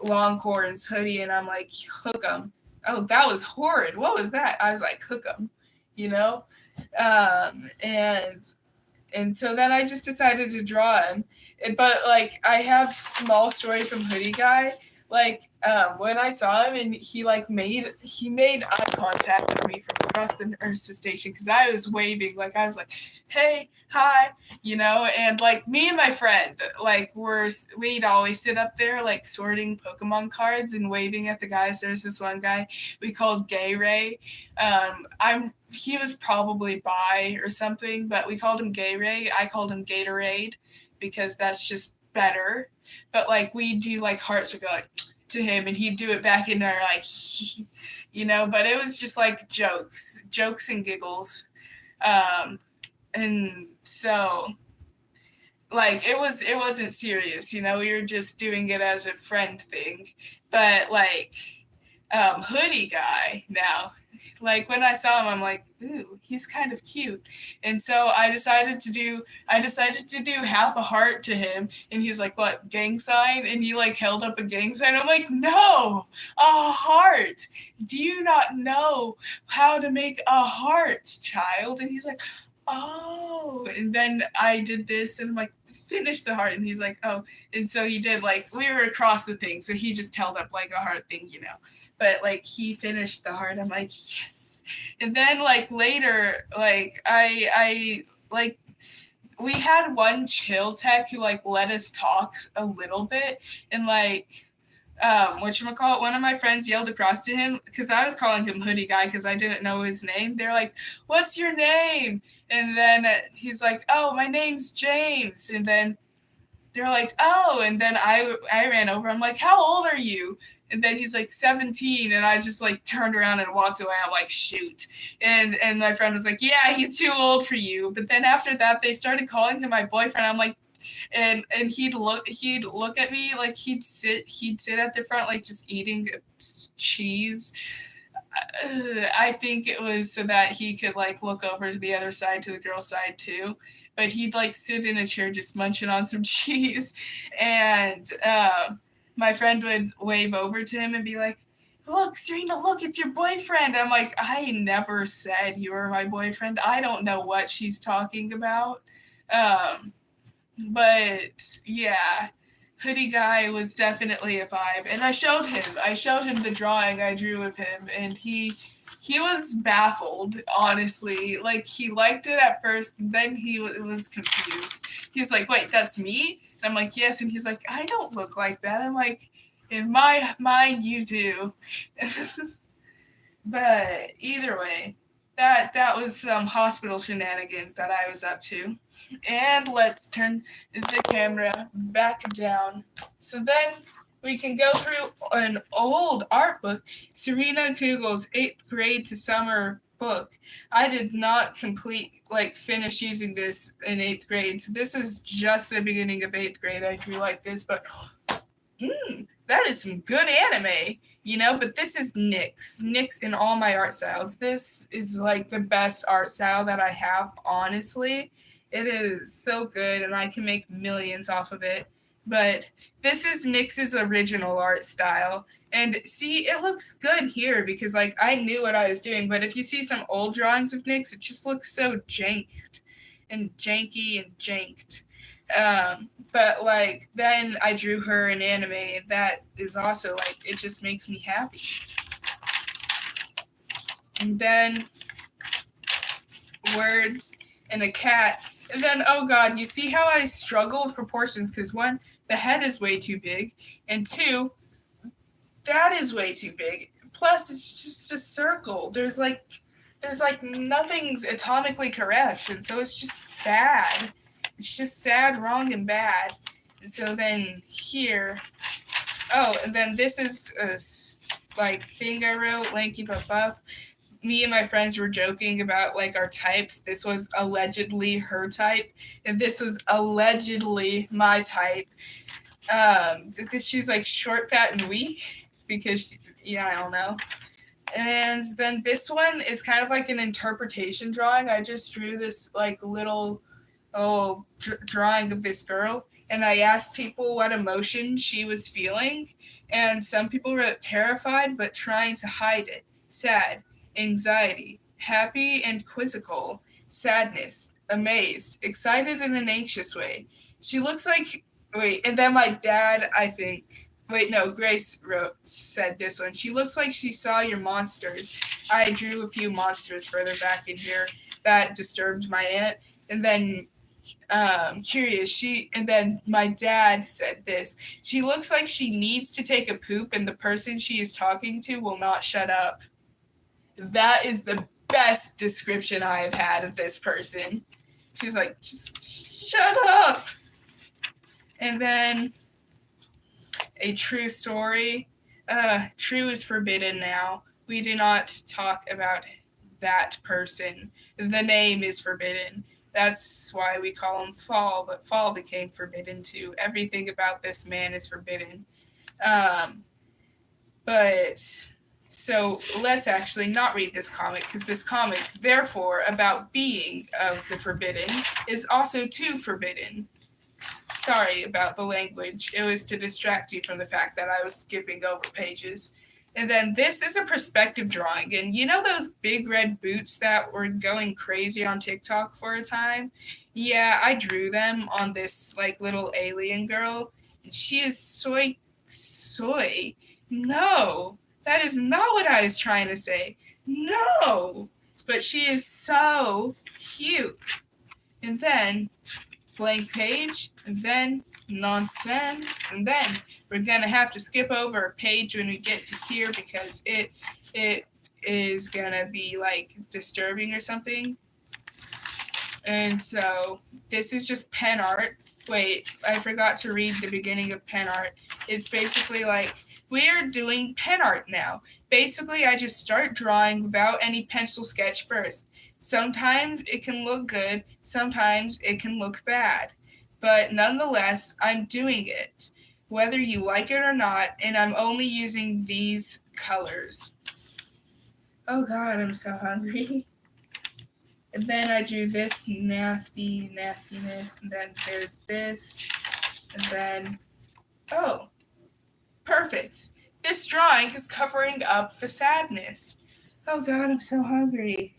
Longhorns hoodie, and I'm like, hook him. Oh, that was horrid. What was that? I was like, hook him, you know? And so then I just decided to draw him. But like I have small story from Hoodie Guy. Like when I saw him, and he made eye contact with me from across the nurse's station, because I was waving, like I was like, hey, hi, you know. And like me and my friend, like we'd always sit up there like sorting Pokemon cards and waving at the guys. There's this one guy we called Gay Ray. He was probably bi or something, but we called him Gay Ray. I called him Gatorade because that's just better. But like we do like hearts would go like to him, and he'd do it back in there, like, you know. But it was just like jokes and giggles, and so like it wasn't serious, you know. We were just doing it as a friend thing. But like Hoodie Guy now, like when I saw him, I'm like, ooh, he's kind of cute. And so I decided to do half a heart to him, and he's like, what, gang sign? And he like held up a gang sign. I'm like, no, a heart. Do you not know how to make a heart, child? And he's like, oh. And then I did this, and I'm like, finish the heart. And he's like, oh. And so he did, like, we were across the thing, so he just held up like a heart thing, you know. But like he finished the heart. I'm like, yes. And then like later, like I like we had one chill tech who like let us talk a little bit, and like whatchamacallit, one of my friends yelled across to him, because I was calling him Hoodie Guy because I didn't know his name. They're like, what's your name? And then he's like, oh, my name's James. And then they're like, oh. And then I ran over. I'm like, how old are you? And then he's like 17, and I just like turned around and walked away. I'm like, shoot. And my friend was like, yeah, he's too old for you. But then after that, they started calling him my boyfriend. I'm like, and he'd look at me like he'd sit at the front like just eating cheese. I think it was so that he could like look over to the other side, to the girl's side too. But he'd like sit in a chair just munching on some cheese, and my friend would wave over to him and be like, "Look, Serena, look, it's your boyfriend." I'm like, I never said you were my boyfriend. I don't know what she's talking about. But yeah, hoodie guy was definitely a vibe, and I showed him the drawing I drew of him, and he was baffled, honestly. Like, he liked it at first, then he was confused. He's like, wait, that's me? And I'm like, yes. And he's like, I don't look like that. I'm like, in my mind you do. But either way, that was some hospital shenanigans that I was up to. And let's turn the camera back down. So then we can go through an old art book, Serena Kugel's 8th grade to summer book. I did not finish using this in 8th grade. So this is just the beginning of 8th grade. I drew like this, but that is some good anime, but this is NYX in all my art styles. This is like the best art style that I have, honestly. It is so good, and I can make millions off of it. But this is NYX's original art style. And see, it looks good here because, I knew what I was doing. But if you see some old drawings of NYX, it just looks so janked and janky and janked. But, then I drew her in anime, and that is also, it just makes me happy. And then words and a cat. And then, oh God, you see how I struggle with proportions because 1, the head is way too big, and 2, that is way too big. Plus, it's just a circle. There's nothing's atomically correct, and so it's just bad. It's just sad, wrong, and bad. And so then here, and then this is a thing I wrote, lanky but buff. Me and my friends were joking about our types. This was allegedly her type, and this was allegedly my type. Because she's short, fat, and weak. Because I don't know. And then this one is kind of like an interpretation drawing. I just drew this little drawing of this girl, and I asked people what emotion she was feeling, and some people wrote terrified but trying to hide it, sad, anxiety, happy and quizzical, sadness, amazed, excited in an anxious way. She looks like, and then my dad, I think, Grace said this one. She looks like she saw your monsters. I drew a few monsters further back in here that disturbed my aunt. And then curious, and then my dad said this. She looks like she needs to take a poop and the person she is talking to will not shut up. That is the best description I have had of this person. She's like, just shut up. And then a true story. True is forbidden now. We do not talk about that person. The name is forbidden. That's why we call him Fall, but Fall became forbidden too. Everything about this man is forbidden. So let's actually not read this comic, because this comic, therefore, about being of the forbidden, is also too forbidden. Sorry about the language. It was to distract you from the fact that I was skipping over pages. And then this is a perspective drawing. And you know those big red boots that were going crazy on TikTok for a time? Yeah, I drew them on this little alien girl. And she is soy. No, that is not what I was trying to say. No, but she is so cute. And then blank page, and then nonsense, and then we're gonna have to skip over a page when we get to here because it is gonna be disturbing or something. And so this is just pen art. Wait, I forgot to read the beginning of pen art. It's basically like, we are doing pen art now. Basically, I just start drawing without any pencil sketch first. Sometimes it can look good, sometimes it can look bad. But nonetheless, I'm doing it, whether you like it or not, and I'm only using these colors. Oh God, I'm so hungry. And then I do this nastiness, and then there's this, and then, oh, perfect. This drawing is covering up the sadness. Oh God, I'm so hungry.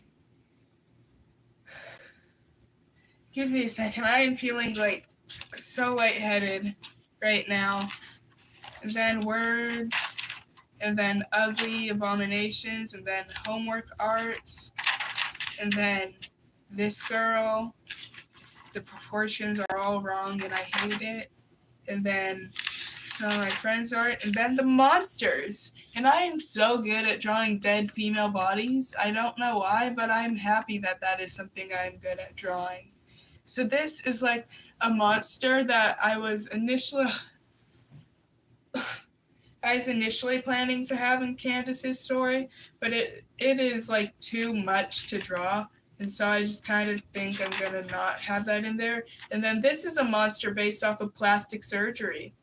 Give me a second. I am feeling like so lightheaded right now. And then words, and then ugly abominations, and then homework arts, and then this girl. The proportions are all wrong and I hate it. And then some of my friends' art, and then the monsters. And I am so good at drawing dead female bodies. I don't know why, but I'm happy that that is something I'm good at drawing. So this is like a monster that I was initially planning to have in Candace's story, but it is like too much to draw. And so I just kind of think I'm going to not have that in there. And then this is a monster based off of plastic surgery.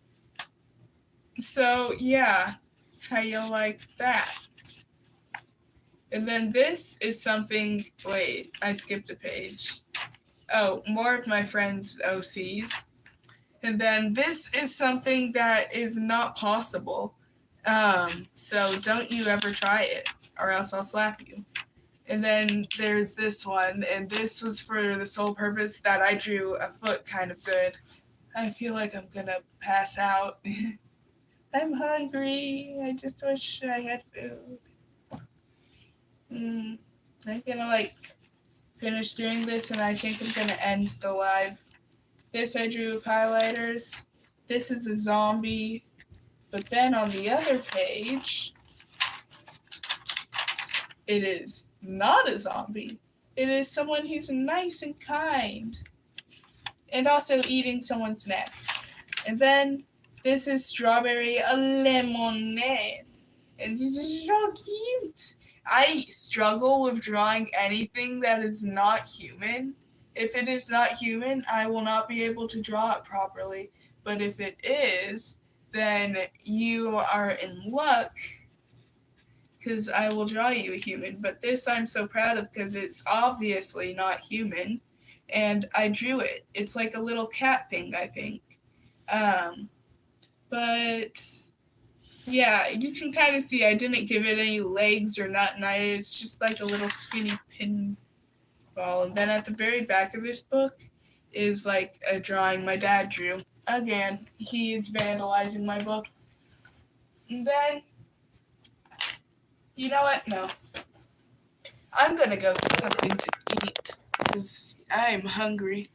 So, yeah, how you like that? And then this is something, wait, I skipped a page. Oh, more of my friends' OCs. And then this is something that is not possible. So don't you ever try it, or else I'll slap you. And then there's this one, and this was for the sole purpose that I drew a foot kind of good. I feel like I'm gonna pass out. I'm hungry. I just wish I had food. I'm gonna finish doing this, and I think I'm gonna end the live. This I drew with highlighters. This is a zombie. But then on the other page, it is not a zombie. It is someone who's nice and kind. And also eating someone's neck. And then this is strawberry lemonade. And this is so cute. I struggle with drawing anything that is not human. If it is not human, I will not be able to draw it properly. But if it is, then you are in luck, because I will draw you a human. But this I'm so proud of because it's obviously not human, and I drew it. It's like a little cat thing, I think. But yeah, you can kind of see I didn't give it any legs or nothing. It's just like a little skinny pin ball. And then at the very back of this book is like a drawing my dad drew. Again, he is vandalizing my book. And then, you know what? No. I'm gonna go get something to eat because I'm hungry.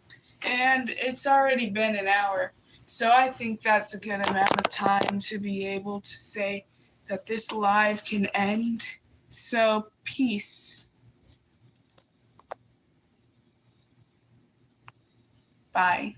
And it's already been an hour. So I think that's a good amount of time to be able to say that this live can end. So, peace. Bye.